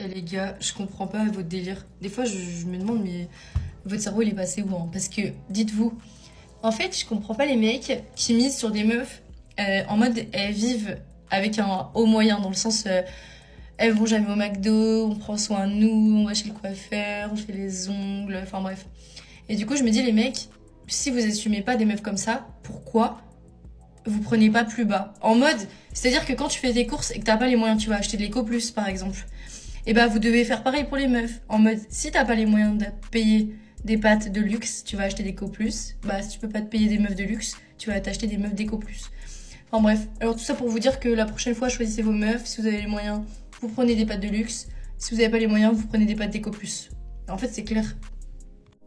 Et les gars, je comprends pas votre délire. Des fois, je me demande, mais votre cerveau, il est passé où hein? Parce que, dites-vous, en fait, je comprends pas les mecs qui misent sur des meufs en mode elles vivent avec un haut moyen, dans le sens elles vont jamais au McDo, on prend soin de nous, on va chez le coiffeur, on fait les ongles, enfin bref. Et du coup, je me dis, les mecs, si vous assumez pas des meufs comme ça, pourquoi vous prenez pas plus bas? En mode, c'est-à-dire que quand tu fais tes courses et que t'as pas les moyens, tu vas acheter de l'éco plus par exemple. Et bah vous devez faire pareil pour les meufs. En mode, si t'as pas les moyens de payer des pâtes de luxe, tu vas acheter d'éco plus. Bah si tu peux pas te payer des meufs de luxe, tu vas t'acheter des meufs d'éco plus. Enfin bref, alors tout ça pour vous dire que la prochaine fois, choisissez vos meufs. Si vous avez les moyens, vous prenez des pâtes de luxe. Si vous avez pas les moyens, vous prenez des pâtes d'éco plus. En fait, c'est clair.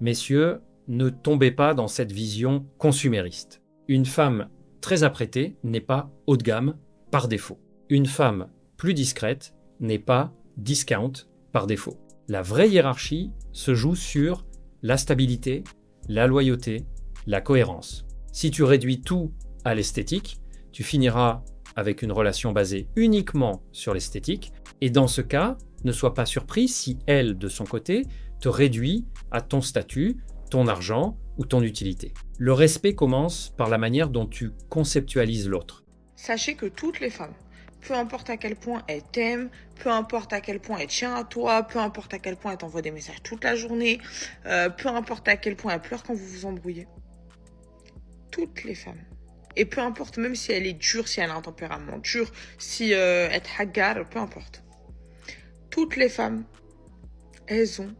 Messieurs, ne tombez pas dans cette vision consumériste. Une femme très apprêtée n'est pas haut de gamme par défaut. Une femme plus discrète n'est pas discount par défaut. La vraie hiérarchie se joue sur la stabilité, la loyauté, la cohérence. Si tu réduis tout à l'esthétique, tu finiras avec une relation basée uniquement sur l'esthétique, et dans ce cas, ne sois pas surpris si elle, de son côté, te réduit à ton statut, ton argent ou ton utilité. Le respect commence par la manière dont tu conceptualises l'autre. Sachez que toutes les femmes, peu importe à quel point elles t'aiment, peu importe à quel point elles tiennent à toi, peu importe à quel point elles t'envoient des messages toute la journée, peu importe à quel point elles pleurent quand vous vous embrouillez. Toutes les femmes. Et peu importe, même si elle est dure, si elle a un tempérament dur, si elle est hagar, peu importe. Toutes les femmes, elles ont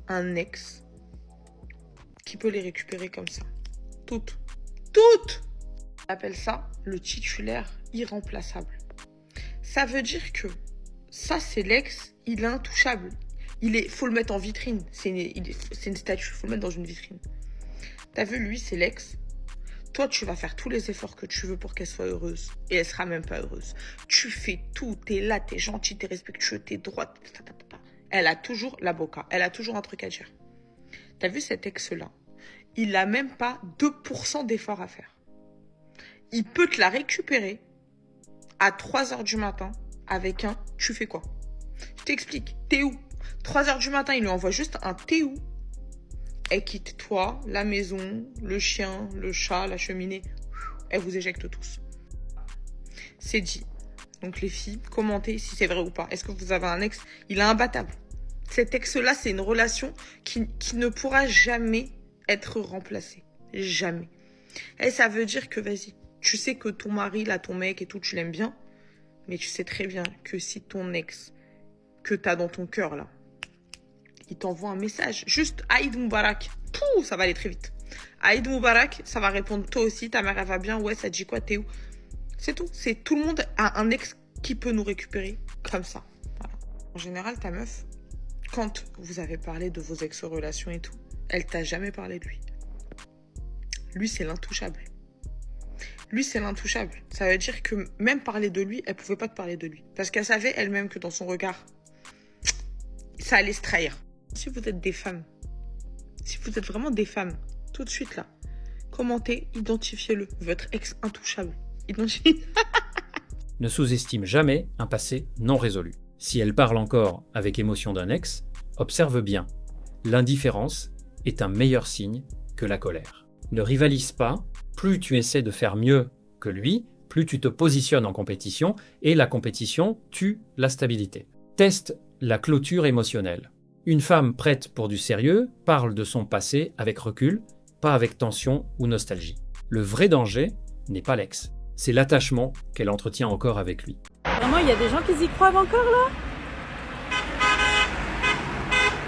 un ex qui peut les récupérer comme ça. Toutes. Toutes! On appelle ça le titulaire irremplaçable. Ça veut dire que ça, c'est l'ex, il est intouchable. Faut le mettre en vitrine. C'est une statue, faut le mettre dans une vitrine. T'as vu, lui, c'est l'ex. Toi, tu vas faire tous les efforts que tu veux pour qu'elle soit heureuse. Et elle sera même pas heureuse. Tu fais tout, t'es là, t'es gentil, t'es respectueux, t'es droite. Elle a toujours la boca. Elle a toujours un truc à dire. T'as vu cet ex-là? Il a même pas 2% d'effort à faire. Il peut te la récupérer à 3h du matin avec un « tu fais quoi ?» Je t'explique. T'es où? 3h du matin, il lui envoie juste un « t'es où ?» Elle quitte toi, la maison, le chien, le chat, la cheminée. Elle vous éjecte tous. C'est dit. Donc les filles, commentez si c'est vrai ou pas. Est-ce que vous avez un ex? Il est imbattable. Cet ex-là, c'est une relation qui ne pourra jamais être remplacée. Jamais. Et ça veut dire que, vas-y, tu sais que ton mari, là, ton mec et tout, tu l'aimes bien. Mais tu sais très bien que si ton ex, que t'as dans ton cœur, là, il t'envoie un message. Juste Aïd Moubarak. Pouh, ça va aller très vite. Aïd Moubarak, ça va répondre toi aussi. Ta mère, elle va bien. Ouais, ça te dit quoi? T'es où? C'est tout. C'est tout le monde a un ex qui peut nous récupérer comme ça. Voilà. En général, ta meuf, quand vous avez parlé de vos ex-relations et tout, elle t'a jamais parlé de lui. Lui, c'est l'intouchable. Lui, c'est l'intouchable. Ça veut dire que même parler de lui, elle pouvait pas te parler de lui. Parce qu'elle savait elle-même que dans son regard, ça allait se trahir. Si vous êtes des femmes, si vous êtes vraiment des femmes, tout de suite là, commentez, identifiez-le. Votre ex intouchable. Identifiez. Ne sous-estime jamais un passé non résolu. Si elle parle encore avec émotion d'un ex, observe bien. L'indifférence est un meilleur signe que la colère. Ne rivalise pas. Plus tu essaies de faire mieux que lui, plus tu te positionnes en compétition et la compétition tue la stabilité. Teste la clôture émotionnelle. Une femme prête pour du sérieux parle de son passé avec recul, pas avec tension ou nostalgie. Le vrai danger n'est pas l'ex, c'est l'attachement qu'elle entretient encore avec lui. Vraiment, il y a des gens qui y croient encore là?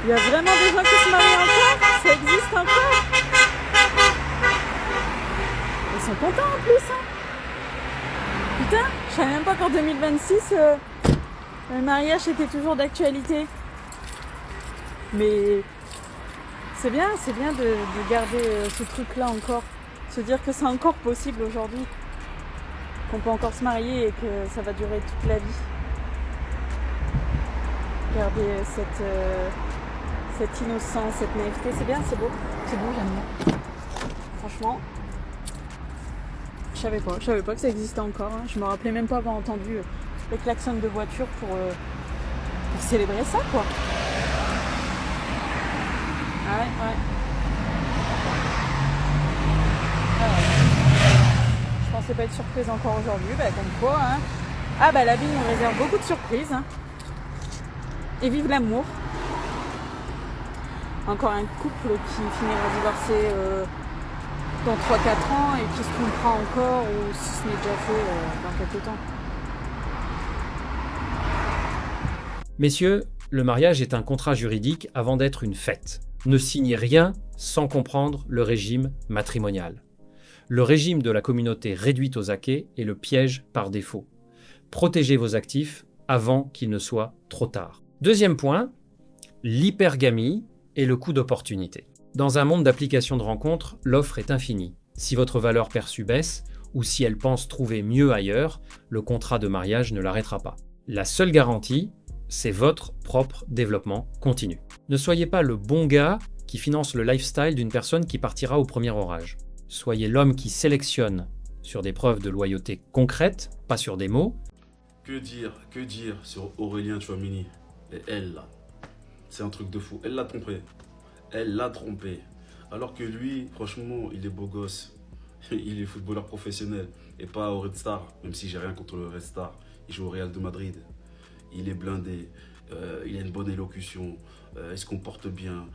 Il y a vraiment des gens qui se marient encore? Ça existe encore? Ils sont contents en plus, hein. Putain, je savais même pas qu'en 2026, le mariage était toujours d'actualité. Mais c'est bien de garder ce truc-là encore. Se dire que c'est encore possible aujourd'hui. Qu'on peut encore se marier et que ça va durer toute la vie. Garder cette innocence, cette naïveté, c'est bien, c'est beau. C'est beau, j'aime bien. Franchement, je savais pas que ça existait encore. Hein. Je me rappelais même pas avoir entendu les klaxons de voiture pour célébrer ça, quoi. Ah ouais. Ah ouais. Je pensais pas être surprise encore aujourd'hui, comme quoi, hein. Ah la vie nous réserve beaucoup de surprises, hein. Et vive l'amour. Encore un couple qui finira divorcé dans 3-4 ans et qui se comprend encore, ou si ce n'est déjà fait dans quelques temps. Messieurs, le mariage est un contrat juridique avant d'être une fête. Ne signez rien sans comprendre le régime matrimonial. Le régime de la communauté réduite aux acquêts est le piège par défaut. Protégez vos actifs avant qu'il ne soit trop tard. Deuxième point, l'hypergamie et le coût d'opportunité. Dans un monde d'applications de rencontres, l'offre est infinie. Si votre valeur perçue baisse, ou si elle pense trouver mieux ailleurs, le contrat de mariage ne l'arrêtera pas. La seule garantie, c'est votre propre développement continu. Ne soyez pas le bon gars qui finance le lifestyle d'une personne qui partira au premier orage. Soyez l'homme qui sélectionne sur des preuves de loyauté concrètes, pas sur des mots. Que dire sur Aurélien Tchouameni et elle là. C'est un truc de fou. Elle l'a trompé. Alors que lui, franchement, il est beau gosse. Il est footballeur professionnel et pas au Red Star, même si j'ai rien contre le Red Star. Il joue au Real de Madrid. Il est blindé, il a une bonne élocution, il se comporte bien.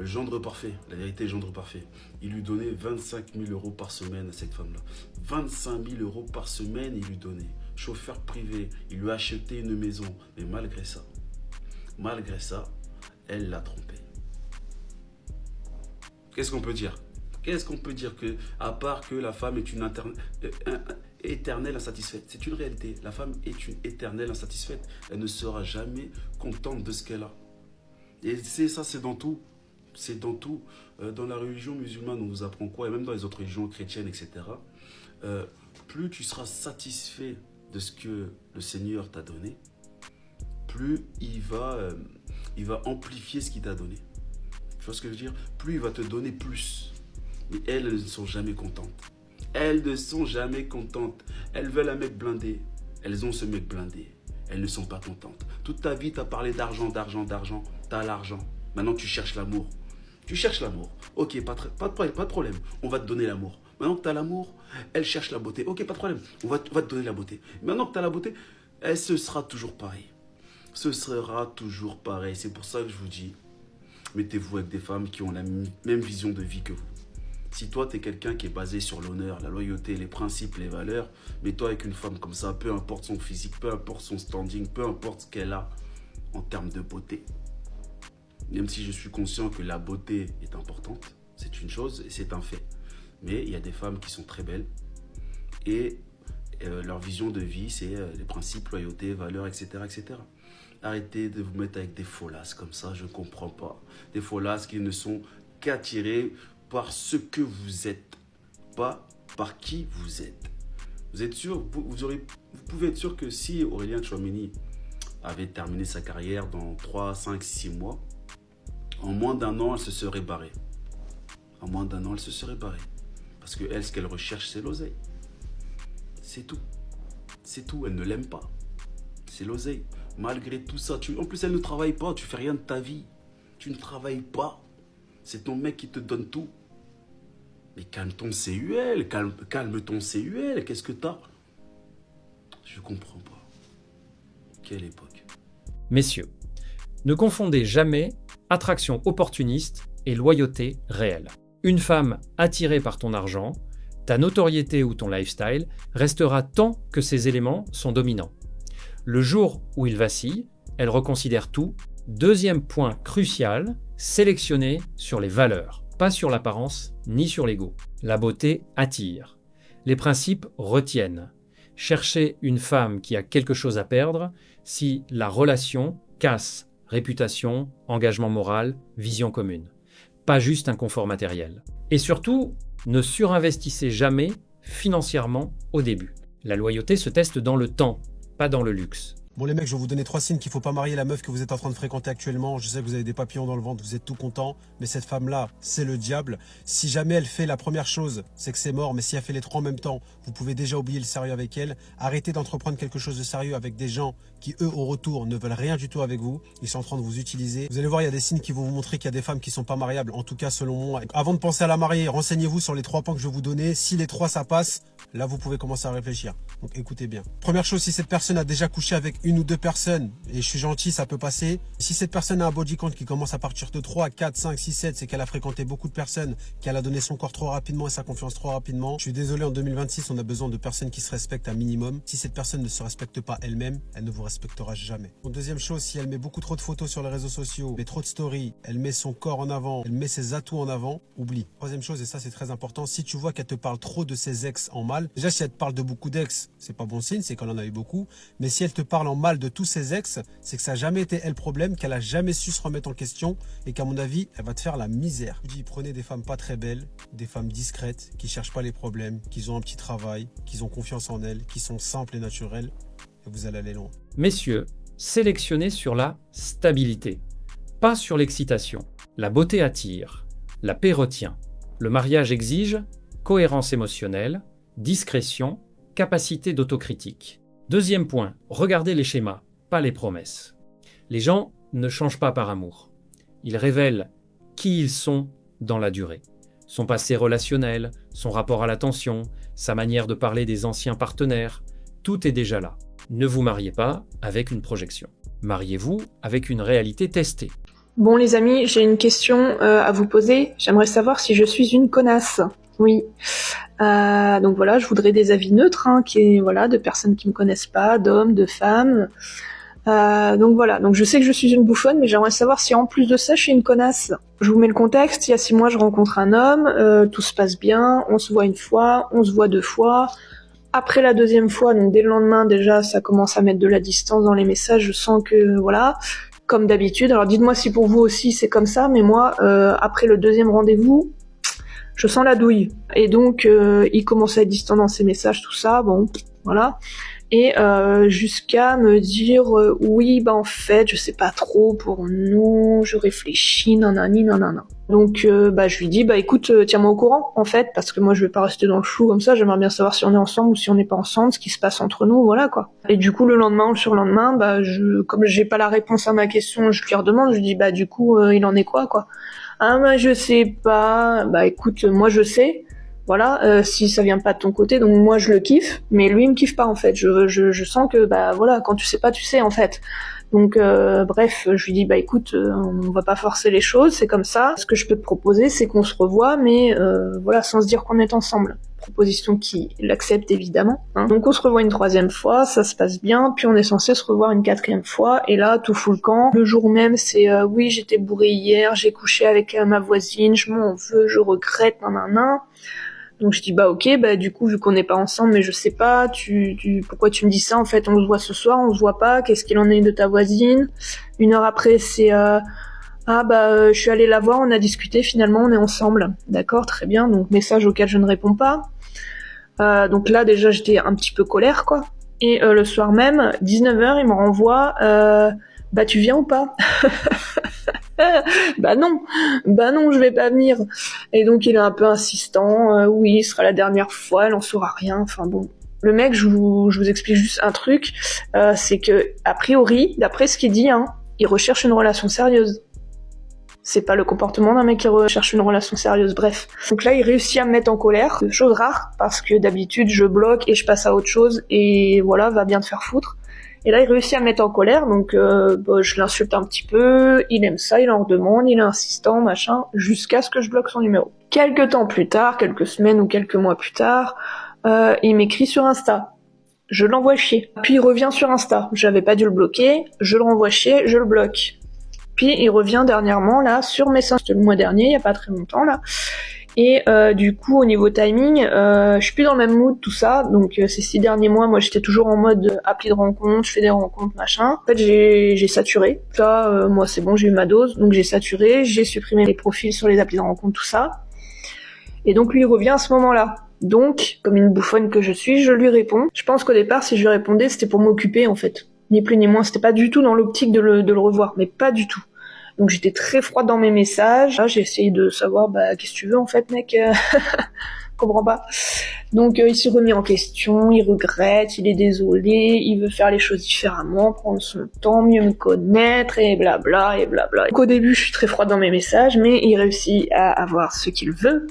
Gendre parfait, la vérité, gendre parfait. Il lui donnait 25 000 € par semaine à cette femme-là. 25 000 € par semaine, il lui donnait. Chauffeur privé, il lui a acheté une maison. Mais malgré ça, elle l'a trompé. Qu'est-ce qu'on peut dire que, à part que la femme est une éternelle insatisfaite. C'est une réalité. La femme est une éternelle insatisfaite. Elle ne sera jamais contente de ce qu'elle a. Et c'est dans tout. C'est dans tout. Dans la religion musulmane, on vous apprend quoi? Et même dans les autres religions chrétiennes, etc. Plus tu seras satisfait de ce que le Seigneur t'a donné, plus il va amplifier ce qu'il t'a donné. Tu vois ce que je veux dire? Plus il va te donner plus. Mais elles ne sont jamais contentes. Elles ne sont jamais contentes. Elles veulent un mec blindé. Elles ont ce mec blindé. Elles ne sont pas contentes. Toute ta vie, tu as parlé d'argent. Tu as l'argent. Maintenant, tu cherches l'amour. Ok, pas de problème. On va te donner l'amour. Maintenant que tu as l'amour, elle cherche la beauté. Ok, pas de problème. On va te donner la beauté. Maintenant que tu as la beauté, ce sera toujours pareil. C'est pour ça que je vous dis, mettez-vous avec des femmes qui ont la même vision de vie que vous. Si toi, tu es quelqu'un qui est basé sur l'honneur, la loyauté, les principes, les valeurs, mets-toi avec une femme comme ça, peu importe son physique, peu importe son standing, peu importe ce qu'elle a en termes de beauté. Même si je suis conscient que la beauté est importante, c'est une chose et c'est un fait. Mais il y a des femmes qui sont très belles et leur vision de vie, c'est les principes, loyauté, valeurs, etc., etc. Arrêtez de vous mettre avec des folasses comme ça, je ne comprends pas. Des folasses qui ne sont qu'attirées par ce que vous êtes, pas par qui vous êtes. Vous êtes sûr, vous pouvez être sûr que si Aurélien Tchouameni avait terminé sa carrière dans 3, 5, 6 mois, en moins d'un an, elle se serait barrée. Parce que elle, ce qu'elle recherche, c'est l'oseille. C'est tout, elle ne l'aime pas. C'est l'oseille. Malgré tout ça, en plus elle ne travaille pas, tu fais rien de ta vie. Tu ne travailles pas. C'est ton mec qui te donne tout. Mais calme ton CUL, calme ton CUL, qu'est-ce que t'as? Je comprends pas. Quelle époque. Messieurs, ne confondez jamais attraction opportuniste et loyauté réelle. Une femme attirée par ton argent, ta notoriété ou ton lifestyle restera tant que ces éléments sont dominants. Le jour où il vacille, elle reconsidère tout. Deuxième point crucial, sélectionnez sur les valeurs, pas sur l'apparence ni sur l'ego. La beauté attire. Les principes retiennent. Cherchez une femme qui a quelque chose à perdre si la relation casse réputation, engagement moral, vision commune. Pas juste un confort matériel. Et surtout, ne surinvestissez jamais financièrement au début. La loyauté se teste dans le temps, pas dans le luxe. Bon les mecs, je vais vous donner 3 signes qu'il faut pas marier la meuf que vous êtes en train de fréquenter actuellement. Je sais que vous avez des papillons dans le ventre, vous êtes tout content, mais cette femme-là, c'est le diable. Si jamais elle fait la première chose, c'est que c'est mort, mais si elle fait les 3 en même temps, vous pouvez déjà oublier le sérieux avec elle. Arrêtez d'entreprendre quelque chose de sérieux avec des gens qui, eux, au retour, ne veulent rien du tout avec vous. Ils sont en train de vous utiliser. Vous allez voir, il y a des signes qui vont vous montrer qu'il y a des femmes qui sont pas mariables, en tout cas selon moi. Avant de penser à la marier, renseignez-vous sur les 3 points que je vais vous donner. Si les 3 ça passe, là vous pouvez commencer à réfléchir. Donc écoutez bien. Première chose, si cette personne a déjà couché avec 1 ou 2 personnes, et je suis gentil, ça peut passer. Si cette personne a un body count qui commence à partir de 3, 4, 5, 6, 7, c'est qu'elle a fréquenté beaucoup de personnes, qu'elle a donné son corps trop rapidement et sa confiance trop rapidement. Je suis désolé, en 2026, on a besoin de personnes qui se respectent un minimum. Si cette personne ne se respecte pas elle-même, elle ne vous respectera jamais. Donc, deuxième chose, si elle met beaucoup trop de photos sur les réseaux sociaux, met trop de stories, elle met son corps en avant, elle met ses atouts en avant, oublie. Troisième chose, et ça c'est très important, si tu vois qu'elle te parle trop de ses ex en mal, déjà si elle te parle de beaucoup d'ex, c'est pas bon signe, c'est qu'elle en a eu beaucoup, mais si elle te parle en mal de tous ses ex, c'est que ça n'a jamais été elle le problème, qu'elle a jamais su se remettre en question et qu'à mon avis, elle va te faire la misère. Je dis, prenez des femmes pas très belles, des femmes discrètes, qui cherchent pas les problèmes, qui ont un petit travail, qui ont confiance en elles, qui sont simples et naturelles, et vous allez aller loin. Messieurs, sélectionnez sur la stabilité, pas sur l'excitation. La beauté attire, la paix retient. Le mariage exige cohérence émotionnelle, discrétion, capacité d'autocritique. Deuxième point, regardez les schémas, pas les promesses. Les gens ne changent pas par amour. Ils révèlent qui ils sont dans la durée. Son passé relationnel, son rapport à l'attention, sa manière de parler des anciens partenaires, tout est déjà là. Ne vous mariez pas avec une projection. Mariez-vous avec une réalité testée. Bon les amis, j'ai une question à vous poser. J'aimerais savoir si je suis une connasse. Oui. Donc voilà, je voudrais des avis neutres, de personnes qui me connaissent pas, d'hommes, de femmes. Donc voilà, donc je sais que je suis une bouffonne, mais j'aimerais savoir si en plus de ça, je suis une connasse. Je vous mets le contexte, il y a 6 mois, je rencontre un homme, tout se passe bien, on se voit 1 fois, on se voit 2 fois. Après la 2e fois, donc dès le lendemain, déjà, ça commence à mettre de la distance dans les messages, je sens que, voilà, comme d'habitude. Alors dites-moi si pour vous aussi c'est comme ça, mais moi, après le 2e rendez-vous, je sens la douille. Et donc, il commence à être distant dans ses messages, tout ça, bon, voilà. Et jusqu'à me dire oui, en fait, je sais pas trop pour nous, je réfléchis, nanani, nanana. Donc je lui dis écoute, tiens-moi au courant en fait, parce que moi je vais pas rester dans le flou comme ça, j'aimerais bien savoir si on est ensemble ou si on n'est pas ensemble, ce qui se passe entre nous, voilà quoi. Et du coup le lendemain ou le surlendemain, comme j'ai pas la réponse à ma question, je lui redemande, je lui dis du coup il en est quoi. Ah je sais pas, écoute, moi je sais. Voilà, si ça vient pas de ton côté, donc moi je le kiffe, mais lui il me kiffe pas en fait. Je sens que voilà, quand tu sais pas, tu sais en fait. Donc bref, je lui dis écoute, on va pas forcer les choses, c'est comme ça. Ce que je peux te proposer, c'est qu'on se revoie, mais voilà, sans se dire qu'on est ensemble. Proposition qui l'accepte évidemment. Donc on se revoit une 3e fois, ça se passe bien, puis on est censé se revoir une 4e fois, et là tout fout le camp. Le jour même, c'est oui, j'étais bourrée hier, j'ai couché avec ma voisine, je m'en veux, je regrette, nanana. Donc je dis ok, du coup vu qu'on n'est pas ensemble, mais je sais pas, pourquoi tu me dis ça en fait, on se voit ce soir, on se voit pas, qu'est-ce qu'il en est de ta voisine? 1 heure après c'est je suis allée la voir, on a discuté, finalement on est ensemble. D'accord, très bien, donc message auquel je ne réponds pas. Donc là déjà j'étais un petit peu colère quoi. Et le soir même, 19h, il me renvoie tu viens ou pas? Non, je vais pas venir. Et donc il est un peu insistant, oui, ce sera la dernière fois, elle en saura rien, enfin bon. Le mec, je vous explique juste un truc, c'est que, a priori, d'après ce qu'il dit, il recherche une relation sérieuse. C'est pas le comportement d'un mec qui recherche une relation sérieuse, bref. Donc là, il réussit à me mettre en colère, chose rare, parce que d'habitude, je bloque et je passe à autre chose, et voilà, va bien te faire foutre. Et là, il réussit à me mettre en colère, donc je l'insulte un petit peu, il aime ça, il en redemande, il est insistant, machin, jusqu'à ce que je bloque son numéro. Quelques temps plus tard, quelques semaines ou quelques mois plus tard, il m'écrit sur Insta. Je l'envoie chier. Puis il revient sur Insta. J'avais pas dû le bloquer, je le renvoie chier, je le bloque. Puis il revient dernièrement, là, sur Messenger, c'était le mois dernier, il y a pas très longtemps, là. Et du coup, au niveau timing, je suis plus dans le même mood, tout ça. Donc ces 6 derniers mois, moi, j'étais toujours en mode appli de rencontre, je fais des rencontres, machin. En fait, j'ai saturé. Là, moi, c'est bon, j'ai eu ma dose. Donc j'ai saturé, j'ai supprimé les profils sur les applis de rencontre, tout ça. Et donc lui, il revient à ce moment-là. Donc, comme une bouffonne que je suis, je lui réponds. Je pense qu'au départ, si je lui répondais, c'était pour m'occuper, en fait. ni plus ni moins. C'était pas du tout dans l'optique de le revoir, mais pas du tout. Donc j'étais très froide dans mes messages. Là, j'ai essayé de savoir, qu'est-ce que tu veux en fait, mec. Comprends pas. Donc il s'est remis en question, il regrette, il est désolé, il veut faire les choses différemment, prendre son temps, mieux me connaître, et blabla, et blabla. Donc au début, je suis très froide dans mes messages, mais il réussit à avoir ce qu'il veut,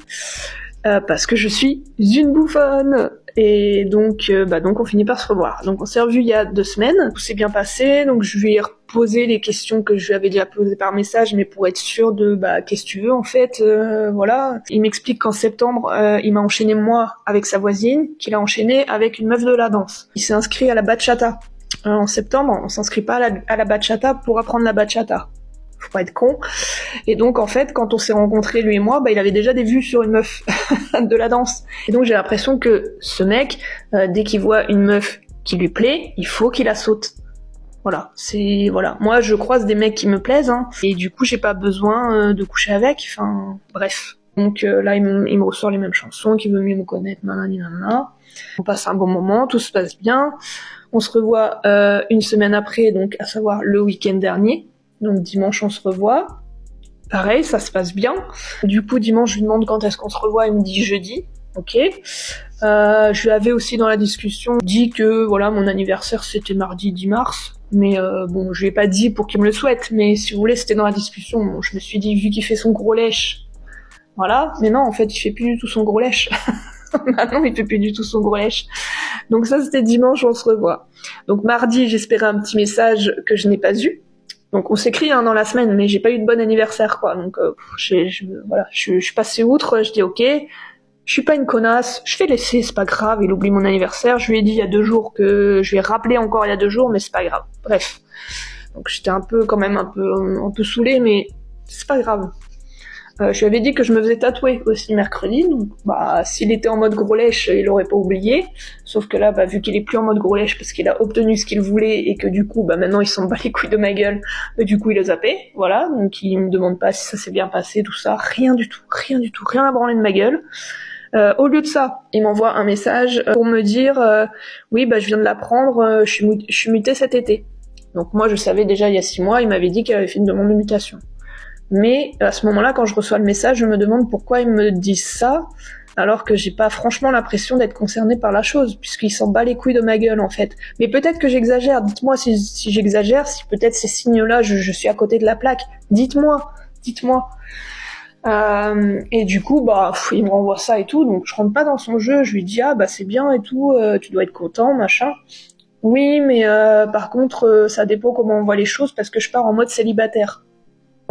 parce que je suis une bouffonne. Et donc on finit par se revoir. Donc on s'est revus il y a 2 semaines, tout s'est bien passé, donc je lui ai reposé les questions que je lui avais déjà posées par message, mais pour être sûr de qu'est-ce que tu veux en fait, voilà. Il m'explique qu'en septembre, il m'a enchaîné moi avec sa voisine, qu'il a enchaîné avec une meuf de la danse. Il s'est inscrit à la bachata. En septembre, on s'inscrit pas à la bachata pour apprendre la bachata. Faut pas être con. Et donc en fait, quand on s'est rencontrés lui et moi, il avait déjà des vues sur une meuf de la danse. Et donc j'ai l'impression que ce mec, dès qu'il voit une meuf qui lui plaît, il faut qu'il la saute. Voilà, voilà. Moi je croise des mecs qui me plaisent, et du coup j'ai pas besoin de coucher avec. Enfin bref. Donc là il me ressort les mêmes chansons, qu'il veut mieux me connaître, nanani nanana. On passe un bon moment, tout se passe bien. On se revoit 1 semaine après, donc à savoir le week-end dernier. Donc dimanche on se revoit, pareil, ça se passe bien. Du coup dimanche je lui demande quand est-ce qu'on se revoit, il me dit jeudi, ok. Je lui avais aussi dans la discussion dit que voilà mon anniversaire c'était mardi 10 mars, mais je lui ai pas dit pour qu'il me le souhaite, mais si vous voulez c'était dans la discussion. Bon, je me suis dit vu qu'il fait son gros lèche, voilà, mais non en fait il fait plus du tout son gros lèche. Maintenant il fait plus du tout son gros lèche. Donc ça c'était dimanche, on se revoit. Donc mardi j'espérais un petit message que je n'ai pas eu. Donc on s'écrit dans la semaine, mais j'ai pas eu de bon anniversaire quoi. Donc je suis passée outre. Je dis ok, je suis pas une connasse, je vais laisser, c'est pas grave. Il oublie mon anniversaire. Je lui ai dit il y a 2 jours que je lui ai rappelé encore il y a 2 jours, mais c'est pas grave. Bref, donc j'étais un peu saoulée, mais c'est pas grave. Je lui avais dit que je me faisais tatouer aussi mercredi, donc s'il était en mode gros lèche, il aurait pas oublié. Sauf que là, vu qu'il est plus en mode gros lèche parce qu'il a obtenu ce qu'il voulait et que du coup, maintenant il s'en bat les couilles de ma gueule, du coup il a zappé, voilà. Donc il me demande pas si ça s'est bien passé, tout ça, rien du tout, rien à branler de ma gueule. Au lieu de ça, il m'envoie un message pour me dire oui, je viens de l'apprendre, je suis mutée cet été. Donc moi je savais déjà il y a 6 mois, il m'avait dit qu'il avait fait une demande de mutation. Mais à ce moment-là, quand je reçois le message, je me demande pourquoi ils me disent ça, alors que j'ai pas franchement l'impression d'être concernée par la chose, puisqu'il s'en bat les couilles de ma gueule en fait. Mais peut-être que j'exagère, dites-moi si j'exagère, si peut-être ces signes-là, je suis à côté de la plaque. Dites-moi. Et du coup, il me renvoie ça et tout, donc je rentre pas dans son jeu, je lui dis c'est bien et tout, tu dois être content, machin. Oui, mais par contre, ça dépend comment on voit les choses, parce que je pars en mode célibataire.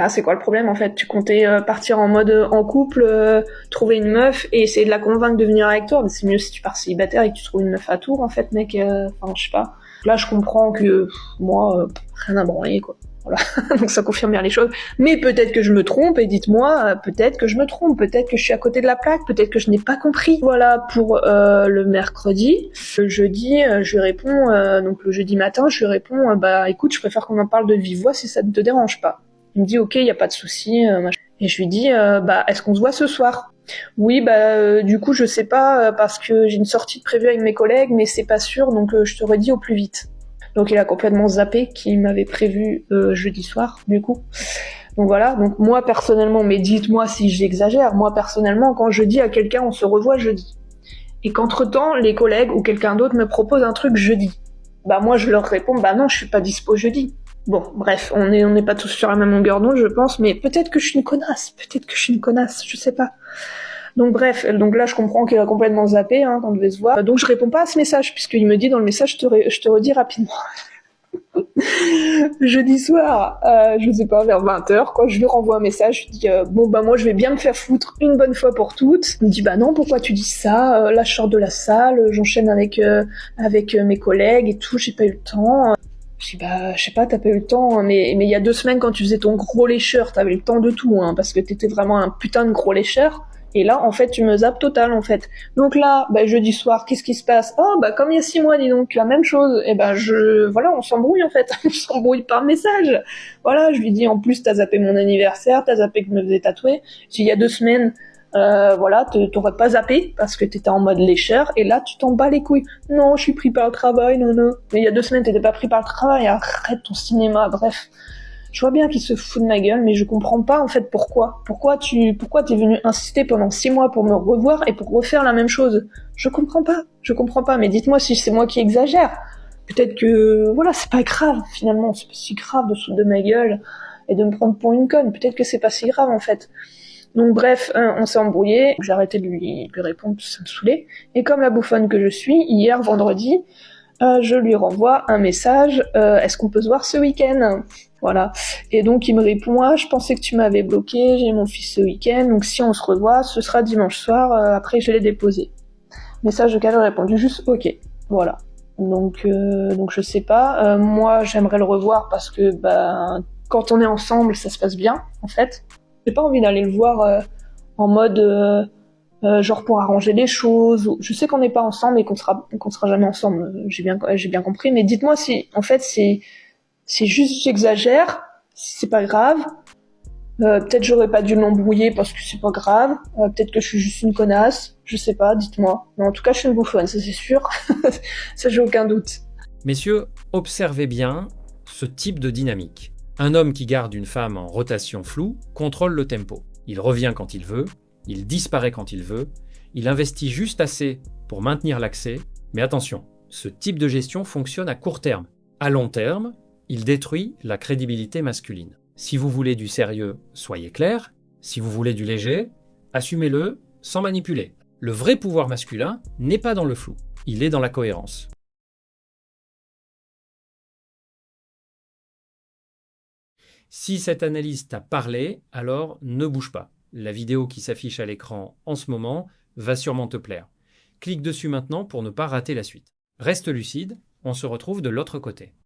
C'est quoi le problème en fait? Tu comptais partir en mode en couple, trouver une meuf et essayer de la convaincre de venir avec toi. Mais c'est mieux si tu pars célibataire et que tu trouves une meuf à Tours en fait, mec. Je sais pas. Là, je comprends que moi, rien à branler quoi. Voilà. Donc ça confirme bien les choses. Mais peut-être que je me trompe et dites-moi, peut-être que je me trompe, peut-être que je suis à côté de la plaque, peut-être que je n'ai pas compris. Voilà pour le mercredi. Le jeudi, je lui réponds. Donc le jeudi matin, je lui réponds. Écoute, je préfère qu'on en parle de vive voix si ça ne te dérange pas. Il me dit ok, y a pas de souci. Et je lui dis est-ce qu'on se voit ce soir? Oui, du coup je sais pas parce que j'ai une sortie de prévue avec mes collègues, mais c'est pas sûr, donc je te redis au plus vite. Donc il a complètement zappé qu'il m'avait prévu jeudi soir, du coup. Donc voilà. Donc moi personnellement, mais dites-moi si j'exagère. Moi personnellement, quand je dis à quelqu'un on se revoit jeudi, et qu'entre-temps les collègues ou quelqu'un d'autre me propose un truc jeudi, moi je leur réponds non, je suis pas dispo jeudi. Bon, bref, on n'est pas tous sur la même longueur d'onde, je pense, mais peut-être que je suis une connasse, je sais pas. Donc bref, donc là je comprends qu'il a complètement zappé, qu'on devait se voir. Donc je réponds pas à ce message, puisqu'il me dit dans le message, je te redis rapidement. Jeudi soir, je sais pas, vers 20h, je lui renvoie un message, je dis moi je vais bien me faire foutre une bonne fois pour toutes. Il me dit non, pourquoi tu dis ça, là je sors de la salle, j'enchaîne avec mes collègues et tout, j'ai pas eu le temps. Je dis je sais pas, t'as pas eu le temps, mais il y a 2 semaines quand tu faisais ton gros lécheur, t'avais le temps de tout, parce que t'étais vraiment un putain de gros lécheur. Et là, en fait, tu me zappes total, en fait. Donc là, jeudi soir, qu'est-ce qui se passe? Comme il y a 6 mois, dis donc, la même chose. Et voilà, on s'embrouille, en fait. On s'embrouille par message. Voilà, je lui dis, en plus, t'as zappé mon anniversaire, t'as zappé que je me faisais tatouer. Il y a 2 semaines, voilà, t'aurais pas zappé parce que t'étais en mode lécheur, et là tu t'en bats les couilles. Non, je suis pris par le travail, non. Mais il y a 2 semaines t'étais pas pris par le travail, arrête ton cinéma, bref. Je vois bien qu'il se fout de ma gueule, mais je comprends pas en fait pourquoi. Pourquoi t'es venu insister pendant 6 mois pour me revoir et pour refaire la même chose? Je comprends pas, mais dites-moi si c'est moi qui exagère. Peut-être que, voilà, c'est pas grave, finalement, c'est pas si grave de se foutre de ma gueule et de me prendre pour une conne. Peut-être que c'est pas si grave en fait. Donc bref, on s'est embrouillé, j'ai arrêté de lui répondre, ça me saoulait. Et comme la bouffonne que je suis, hier, vendredi, je lui renvoie un message, est-ce qu'on peut se voir ce week-end? Voilà. Et donc il me répond, je pensais que tu m'avais bloqué, j'ai mon fils ce week-end, donc si on se revoit, ce sera dimanche soir, après je l'ai déposé. Message auquel j'ai répondu juste ok. Voilà. Donc je sais pas. Moi j'aimerais le revoir parce que quand on est ensemble, ça se passe bien, en fait. J'ai pas envie d'aller le voir en mode genre pour arranger les choses. Je sais qu'on n'est pas ensemble et qu'on sera jamais ensemble. J'ai bien compris. Mais dites-moi si en fait c'est juste j'exagère, si c'est pas grave. Peut-être j'aurais pas dû l'embrouiller parce que c'est pas grave. Peut-être que je suis juste une connasse. Je sais pas, dites-moi. Mais en tout cas, je suis une bouffonne, ça c'est sûr. Ça j'ai aucun doute. Messieurs, observez bien ce type de dynamique. Un homme qui garde une femme en rotation floue contrôle le tempo. Il revient quand il veut, il disparaît quand il veut, il investit juste assez pour maintenir l'accès, mais attention, ce type de gestion fonctionne à court terme. À long terme, il détruit la crédibilité masculine. Si vous voulez du sérieux, soyez clair. Si vous voulez du léger, assumez-le sans manipuler. Le vrai pouvoir masculin n'est pas dans le flou, il est dans la cohérence. Si cette analyse t'a parlé, alors ne bouge pas. La vidéo qui s'affiche à l'écran en ce moment va sûrement te plaire. Clique dessus maintenant pour ne pas rater la suite. Reste lucide, on se retrouve de l'autre côté.